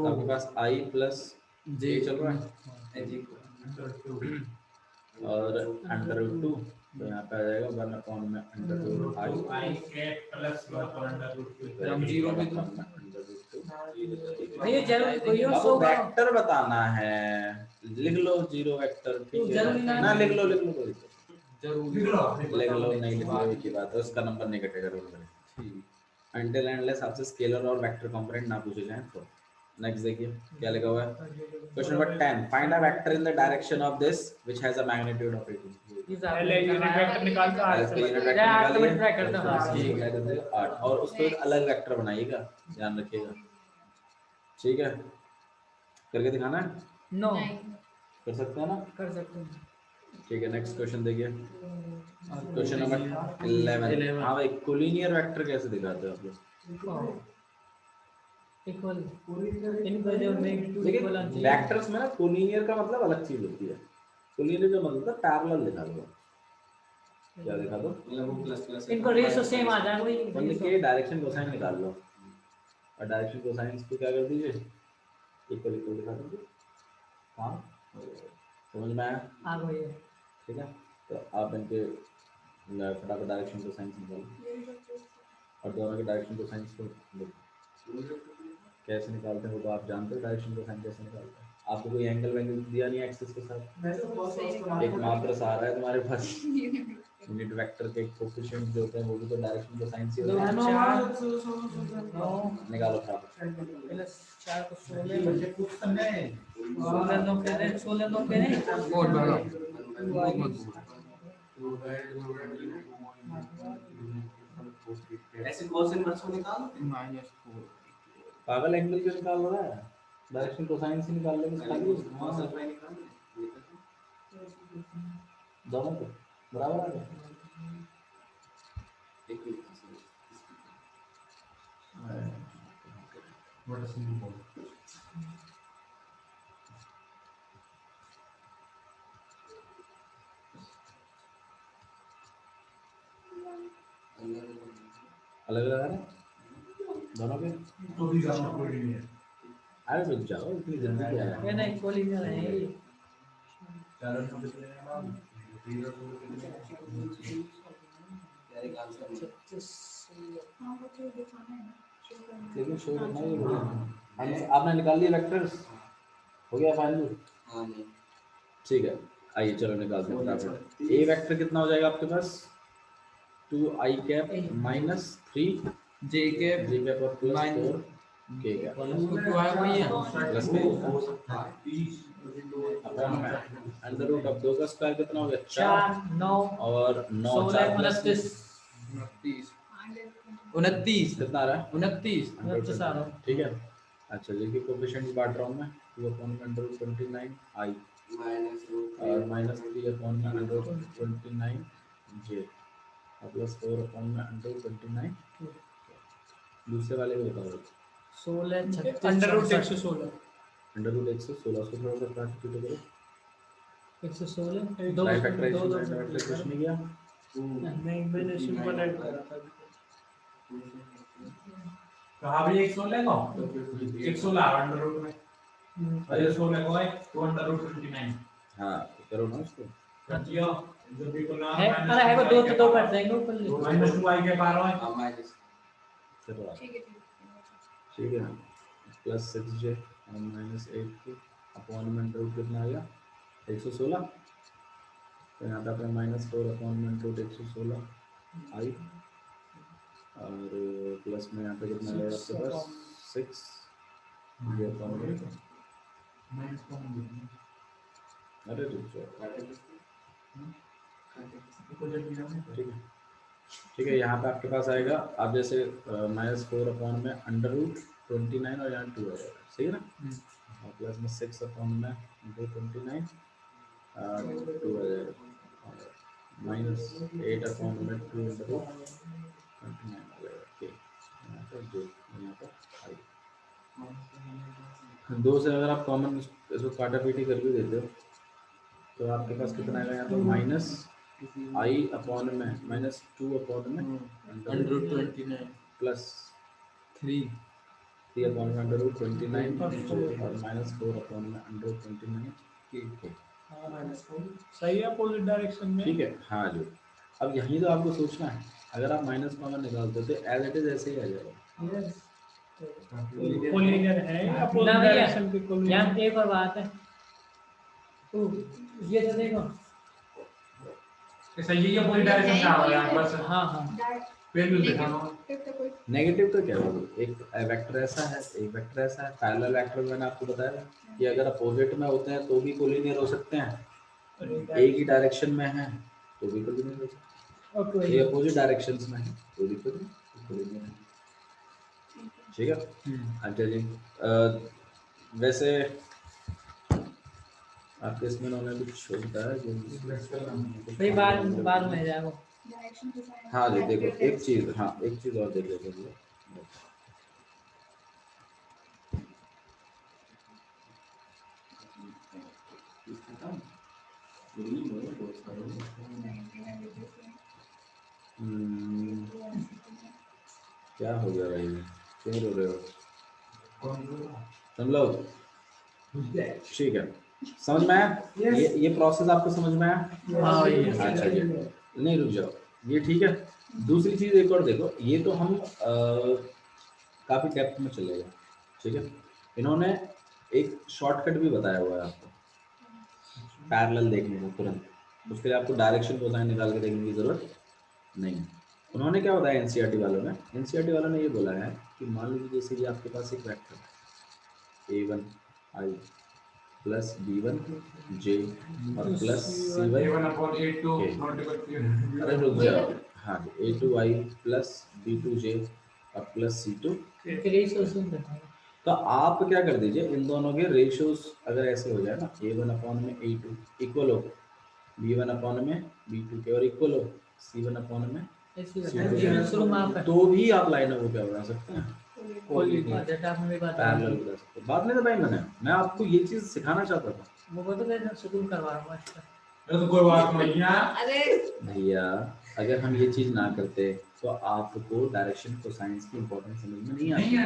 आपके पास i प्लस j चल रहा है और √2, तो यहाँ पे आ जाएगा 1/√i हम जीरो भी तो भैया जरूर कोई और अब सो वेक्टर बताना है, लिख लो 0 वेक्टर, ठीक जरूरी है ना- ना, लिख लो कोई दिक्कत जरूर नहीं। लिख लो नहीं लिख लो एक ही बात है, उसका नंबर नहीं कटेगा रोल करें, अनटिल एंड अनलेस आपसे स्केलर और वेक्टर कंपोनेंट ना पूछे जाएं तो नेक्स्ट देखिए क्या लिखा हुआ है question number 10 find a vector in the direction of this which has a magnitude of 18 पहले यूनिट वेक्टर निकाल के पहले आठ इसका से यूनिट बचा। वेक्टर मैं 8 निकालिए ट्राई करता हूँ। तो ठीक है तो 8 और उसको एक अलग वेक्टर बनाइएगा ध्यान रखिएगा ठीक है करके दिखाना है नो कर सकते हैं ना कर सकते हैं। ठीक है नेक्स्ट क्वेश्चन देखिए क्वेश्चन नंबर 11 हाँ भाई कोलिनियर वेक्टर कैसे दिखाते हो आप लोग इक्वल इन वैल्यू में टू देखिए इक्वल आंसर वेक्टर्स में ना कोलिनियर का मतलब अलग चीज होती है कोलिनियर का मतलब है पैरेलल दिखा दो क्या दिखा दो इनको रेशो सेम आ जाएगा भाई मतलब के डायरेक्शन कोसाइन निकाल लो और डायरेक्शन कोसाइन को क्या कर दीजिए इक्वल इक्वल दिखा दीजिए हाँ समझ में आया आ गई है। ठीक है तो आप इनके फटाफट डायरेक्शन कोसाइन निकालो और दोनों के डायरेक्शन कोसाइन को देखो कैसे निकालते हैं वो तो आप जानते हो डायरेक्शन कोसाइन कैसे निकालते हैं आपको कोई एंगल वैंगल दिया नहीं एक्सिस के साथ एक मात्र सहारा है तुम्हारे पास यूनिट वेक्टर के कोएफिशिएंट जो होते हैं वो भी तो डायरेक्शन कोसाइन से होते हैं निकालो फटाफट प्लस 4 को 16 नो के 16 नो के नहीं बहुत बड़ा ऐसे क्वेश्चन बच्चों निकाल -4 पागल एंगल क्यों निकाल रहा है डायरेक्शन कोसाइन से निकाल लेंगे कौन सा निकाल दोनों को बराबर आ गया अलग लगा रहे दोनों के तो भी गाना कोई नहीं है अरे रुक जाओ इतनी जल्दी क्या है ये नहीं कोलिनियर है ये चलो तो कितने नाम लेकिन शो करना ये बढ़िया है आपने निकाल दिया वेक्टर्स हो गया फाइनल ठीक है आइए चलो निकालते हैं फटाफट ए वेक्टर कितना हो जाएगा आपके पास 2i कैप माइनस 3 जे के j कैप और प्लस Minus 4 k कैप तो है वही है प्लस हो सकता है अपॉन में अंडर रूट ऑफ 2 का स्क्वायर कितना हो गया 4 9 और 9 16 4 29 29 कितना आ रहा है 29 29 आ रहा है। ठीक है अच्छा देखिए कोएफिशिएंट बांट रहा हूं मैं 2 अपॉन में अंडर रूट 29 i और माइनस 3 अपॉन में अंडर रूट 29 j और प्लस 4 अपॉन में अंडर रूट 29 दूसरे वाले को बताओ 16 36 अंडर रूट 116 अंडर रूट 116 को थोड़ा सा काट के करो 116 दो राइट दो फैक्टराइजेशन दो कुछ नहीं किया नहीं मैंने सिंपल ऐड करा था कहाँ भी 116 को 116 अंडर रूट में अरे 16 को है तो अंडर रूट 29 हाँ तो करो ना उसको कर दिया जब भी को ना है अरे है वो दो तो कर देंगे ऊपर ले माइनस 2 आई के पार है चलो ठीक है प्लस 6j और माइनस 8 अपॉन में अंडर रूट कितना आ गया 116 तो यहाँ पे आपने माइनस 4 अपॉन में अंडर रूट 116 आई और प्लस में यहाँ पे कितना आ गया आपके पास 6 ये अपॉन में अरे रुक जाओ ठीक है यहाँ पे आपके पास आएगा आप जैसे -4 अपॉन में अंडर रूट 29 और यहाँ 2 आ जाएगा सही है ना और प्लस में 6 अपॉन में अंडर 29 2 आ जाएगा माइनस 8 अपॉन में 2 अंडर रूट 29 आ जाएगा ओके यहाँ पर जो यहाँ पर आई 2 से अगर आप कॉमन इसको काटा पीटी कर भी देते हो तो आपके पास कितना आएगा यहाँ पर माइनस आई अपॉन में माइनस 2 अपॉन में अंडर रूट 29 प्लस 3 अपॉन में अंडर रूट 29 और माइनस 4 अपॉन में अंडर रूट 29 के सही है अपोजिट डायरेक्शन में ठीक है हाँ जो अब यहीं तो आपको सोचना है अगर आप माइनस कॉमन निकालते हो तो एज इट इज ऐसे ही आ जाएगा कोलिनियर है अपोजिट ना भैया डायरेक्शन पे कोलिनियर यहाँ एक और बात है तो ये तो देखो ऐसा ये पूरी डायरेक्शन में आ रहा है बस हाँ हाँ पेन दिखाना नेगेटिव तो क्या होगा, एक वेक्टर ऐसा है, एक वेक्टर ऐसा है। पैरेलल वेक्टर मैंने आपको बताया कि अगर अपोजिट में होते हैं तो भी कोलिनियर हो सकते हैं, एक ही डायरेक्शन में है तो भी कोलिनियर हो सकते ओके हैं, ये भैया। अपोजिट डायरेक्शंस में है तो भी कोलिनियर है। ठीक है। अच्छा जी, वैसे आपके इसमें उन्होंने कुछ होता है जो भाई बाद में जाएगा। हाँ जी देखो एक चीज, हाँ एक चीज और देख लेते हैं। क्या हो गया भाई, क्यों रो रहे हो? तुम लोग ठीक है, समझ में आया? ये प्रोसेस आपको समझ में आया? हाँ भैया। अच्छा जी, नहीं रुक जाओ, ये ठीक है। दूसरी चीज एक और देखो, ये तो हम काफी डेप्थ में चले गए, ठीक है। इन्होंने एक शॉर्टकट भी बताया हुआ है आपको पैरेलल देखने को तुरंत, उसके लिए आपको डायरेक्शन कोसाइन निकाल के देखने की जरूरत नहीं है। उन्होंने क्या बताया एनसीईआरटी वालों ने, एनसीईआरटी वालों ने ये बोला है कि मान लीजिए जैसे ये आपके पास एक वेक्टर है a1 i plus b1 j और प्लस c1 A1/A2 k। अरे रुक जाओ, हाँ a2i प्लस b2 j और प्लस c2 k। तो आप क्या कर दीजिए, इन दोनों के रेशियोज अगर ऐसे हो जाए ना, a1/a2 इक्वल हो b1/में b2 के और इक्वल हो c1/ में शुरू में आप तो भी आप लाइनों को क्या बना सकते हैं, पैरेलल पैरेलल बना सकते हैं। बाद में तो भाई मैं आपको ये चीज सिखाना चाहता था। वो तो मैं शुरू करवा रहा हूँ। तो कोई बात नहीं है। अरे भैया अगर हम ये चीज ना करते तो आपको डायरेक्शन को साइंस की इंपॉर्टेंस समझ में नहीं आती।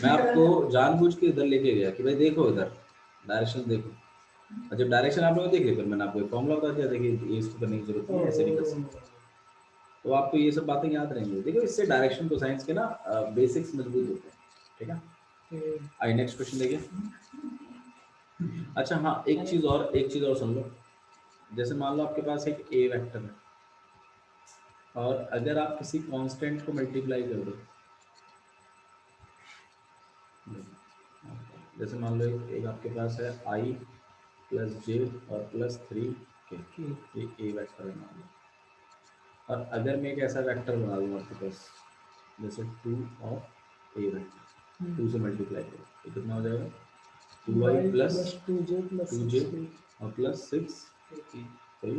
मैं आपको जानबूझ के इधर लेके गया कि भाई देखो इधर डायरेक्शन देखो, और जब डायरेक्शन आप लोग देखे फिर मैंने आपको एक फॉर्मूला बता दिया, देखिए ये इसको करने की जरूरत नहीं है, ऐसे नहीं कर सकते। तो आपको ये सब बातें याद रहेंगी। देखो इससे डायरेक्शन को साइंस के ना बेसिक्स मजबूत होते हैं। ठीक है, आइए नेक्स्ट क्वेश्चन देखिए। अच्छा हाँ, एक चीज और सुन लो। जैसे मान लो आपके पास एक ए वेक्टर है और अगर आप किसी कांस्टेंट को मल्टीप्लाई कर दो, जैसे मान लो एक आपके पास है i प्लस j और प्लस 3k, ये ए वेक्टर है मान लो। और अगर मैं एक ऐसा वेक्टर बना दूँ आपके पास जैसे 2 ऑफ ए वेक्टर, 2 से मल्टीप्लाई करो तो कितना हो जाएगा 2i प्लस 2j और प्लस 6, सही।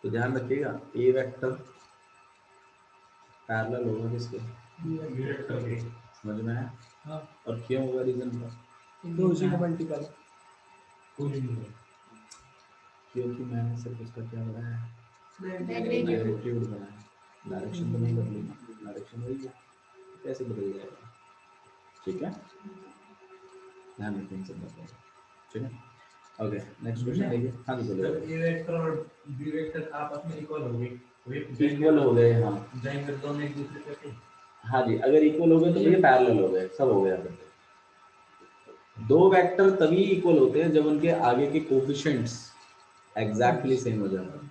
तो ध्यान रखिएगा ए वेक्टर पैरेलल होगा किसके, समझ में आया? हाँ। और क्यों होगा, रीजन का? दो उसी का मल्टीपल क्योंकि मैंने सिर्फ उसका क्या बनाया है, मैग्नीट्यूड मैग्नीट्यूड बनाया, डायरेक्शन तो नहीं बदली, डायरेक्शन वही है, कैसे बदल जाएगा? ठीक है, ध्यान रखें इन सब बातों का। ठीक है, ओके नेक्स्ट क्वेश्चन देखिए। हाँ जी बोलिए। जब A वेक्टर और B वेक्टर आपस में इक्वल हो गए, इक्वल हो गए, हाँ जाएंगे दोनों एक दूसरे पे। हाँ जी, अगर इक्वल हो गए तो ये पैरेलल हो गए, सब हो गया। दो वेक्टर तभी इक्वल होते हैं जब उनके आगे के कोफिशिएंट्स एग्जैक्टली सेम हो जाते हैं।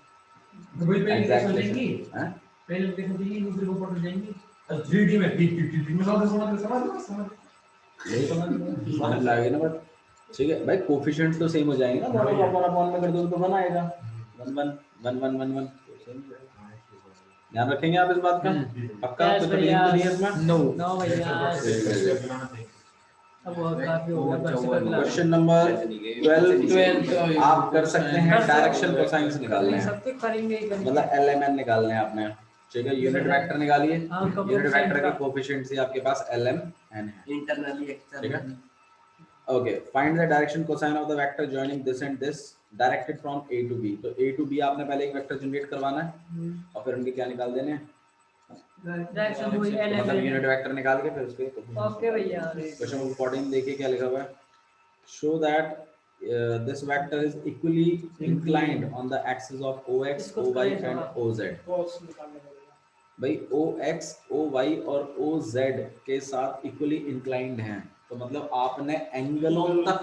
वही पहले कैसे Exactly जाएंगी? same, हैं? पहले कैसे जाएंगी, दूसरे को ऊपर जाएंगी। अब 3D में 3D में समझ यही समझ लागे ना बट ठीक है भाई, कोफिशिएंट्स तो सेम हो जाएंगे ना, दोनों को अपन अपॉन में कर दो तो वन आएगा, 1 1 1 1 1 1। ध्यान रखेंगे आप इस बात का, पक्का? Yes, कोई तकलीफ भैया। तो नहीं है इसमें? नो नो भैया। अब वो काफी हो गया, बस अगला। क्वेश्चन नंबर 12 आप कर सकते हैं, डायरेक्शन कोसाइंस निकालने हैं, सब कुछ करेंगे ही करेंगे। मतलब LMN निकालने हैं आपने। ठीक है, यूनिट वेक्टर निकालिए, हाँ, यूनिट coefficient वेक्टर के का। कोफिशिएंट्स ही आपके पास LMN है। इंटरनली ठीक है, okay find the direction cosine of the vector joining this and this directed from A to B। तो A to B आपने पहले एक वेक्टर जनरेट करवाना है और फिर उनके क्या निकाल देने हैं, डायरेक्शन हुई तो मतलब LMN। यूनिट वेक्टर निकाल के फिर उसके ओके भैया। क्वेश्चन नंबर 14 देखिए क्या लिखा हुआ है। Show that this vector is equally inclined on the axis of OX, OY and OZ। भाई OX, OY और OZ के साथ इक्वली इंक्लाइंड हैं, तो मतलब आपने एंगलों तक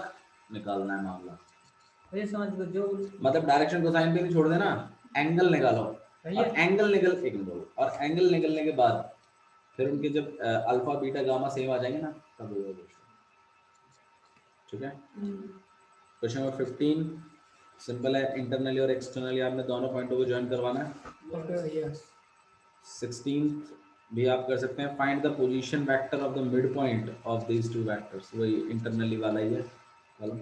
निकालना है मामला। ये समझ लो जो मतलब डायरेक्शन कोसाइन पे भी छोड़ देना, एंगल निकालो। भैया और एंगल निकल एक मिनट और एंगल निकलने के बाद फिर उनके जब अल्फा बीटा गामा सेम आ जाएंगे ना तब होगा क्वेश्चन। ठीक है, क्वेश्चन नंबर 15 सिंपल है, इंटरनली और एक्सटर्नली आपने दोनों पॉइंटों को ज्वाइन करवाना है। ओके भैया 16 भी आप कर सकते हैं, find the position vector of the mid point of these two vectors, वही इंटरनली वाला ही है। चलो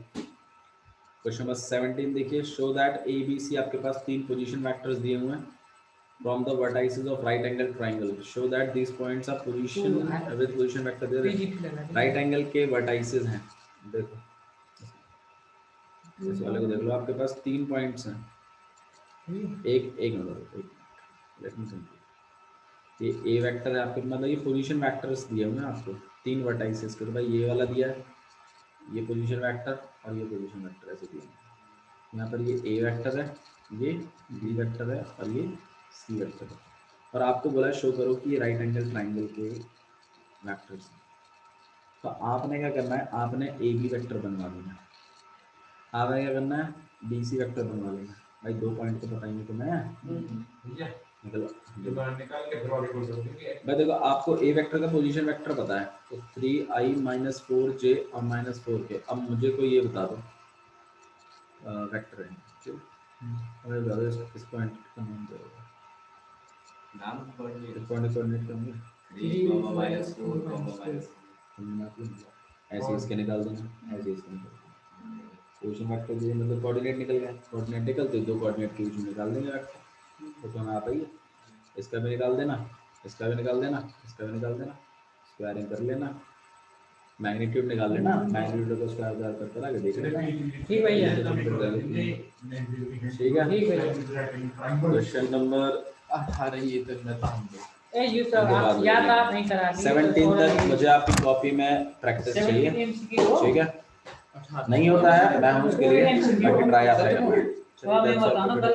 क्वेश्चन नंबर 17 देखिए, show that A B C आपके पास तीन पोजीशन वेक्टर्स दिए हुए हैं from the vertices of right angle triangle, show that these points are position with position vector दे रहे हैं, राइट एंगल के वर्टाइसेस हैं। देखो इस वाले को देख लो, आपके पास तीन पॉइंट्स हैं, एक एक मिनट लेट मी कंप्लीट। ये ए वेक्टर है आपके, मतलब ये पोजीशन वेक्टर्स दिए हुए हैं आपको तीन वर्टाइसेस के, तो भाई ये वाला दिया है, ये पोजीशन वेक्टर और ये पोजीशन वेक्टर ऐसे दिए हैं। यहाँ पर ये ए वेक्टर है, ये बी वेक्टर है और ये सी वेक्टर है, और आपको बोला शो करो कि ये राइट एंगल ट्राइंगल के वेक्टर्स हैं। तो आपने क्या करना है, आपने ए बी वेक्टर बनवा लेना है, आपने क्या करना है बी सी वेक्टर बनवा लेना है। भाई दो पॉइंट तो बताएंगे तो मैं भैया निकलो ये बाहर निकाल के फिर और एक और कर देंगे। भाई देखो, आपको ए वेक्टर का पोजीशन वेक्टर पता है, तो 3i - 4j और -4k। अब मुझे कोई ये बता दो वेक्टर है, ठीक है, अरे इस पॉइंट का नाम क्या होगा, नाम इस पॉइंट को कोऑर्डिनेट करेंगे, 3 ऐसे इसके निकाल देना, ऐसे इसके निकाल देना, पोजीशन वेक्टर जो मतलब कोऑर्डिनेट निकल गया, कोऑर्डिनेट निकलते दो कोऑर्डिनेट के बीच में निकाल देंगे वेक्टर, तो हमें आता ही है। इसका भी निकाल देना, इसका भी निकाल देना, इसका भी निकाल देना, स्क्वायरिंग कर लेना, मैग्नीट्यूड निकाल लेना, मैग्नीट्यूड को स्क्वायर बार करते रह के देख लेना। ठीक भैया ठीक है, ठीक भैया। क्वेश्चन नंबर 18 ये तक मैं था ए ये सब आप याद आप नहीं करा दी 17 तक मुझे आपकी कॉपी में प्रैक्टिस चाहिए, 17 MCQ हो ठीक है, नहीं होता है मैं हूँ उसके लिए, बाकी ट्राई आप करें। तो आप ये बताना कल